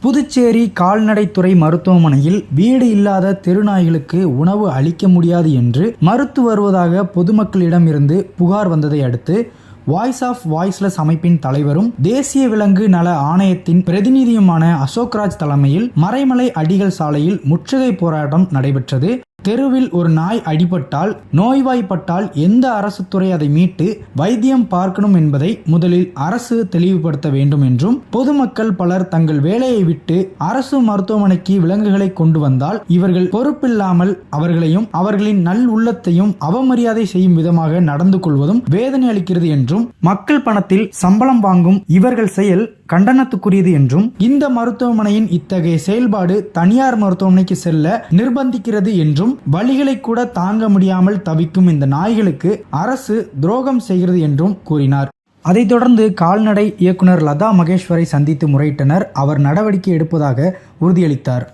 புதுச்சேரி கால்நடைத்துறை மருத்துவமனையில் வீடு இல்லாத தெருநாய்களுக்கு உணவு அளிக்க முடியாது என்று மறுத்து வருவதாக பொதுமக்களிடம் இருந்து புகார் வந்ததை அடுத்து வாய்ஸ் ஆஃப் வாய்ஸ்லெஸ் அமைப்பின் தலைவரும் தேசிய விலங்கு நல ஆணையத்தின் பிரதிநிதியுமான அசோக்ராஜ் தலைமையில் மறைமலை அடிகள் சாலையில் முற்றுகை போராட்டம் நடைபெற்றது. தெருவில் ஒரு நாய் அடிபட்டால் நோய்வாய்ப்பட்டால் எந்த அரசு துறை அதை மீட்டு வைத்தியம் பார்க்கணும் என்பதை முதலில் அரசு தெளிவுபடுத்த வேண்டும் என்றும், பொதுமக்கள் பலர் தங்கள் வேலையை விட்டு அரசு மருத்துவமனைக்கு விலங்குகளை கொண்டு வந்தால் இவர்கள் பொறுப்பில்லாமல் அவர்களையும் அவர்களின் நல் உள்ளத்தையும் அவமரியாதை செய்யும் விதமாக நடந்து கொள்வதும் வேதனை அளிக்கிறது என்றும், மக்கள் பணத்தில் சம்பளம் வாங்கும் இவர்கள் செயல் கண்டனத்துக்குரியது என்றும், இந்த மருத்துவமனையின் இத்தகைய செயல்பாடு தனியார் மருத்துவமனைக்கு செல்ல நிர்பந்திக்கிறது என்றும், வலிகளை கூட தாங்க முடியாமல் தவிக்கும் இந்த நாய்களுக்கு அரசு துரோகம் செய்கிறது என்றும் கூறினார். அதைத் தொடர்ந்து கால்நடை இயக்குனர் லதா மகேஸ்வரை சந்தித்து முறையிட்டனர். அவர் நடவடிக்கை எடுப்பதாக உறுதியளித்தார்.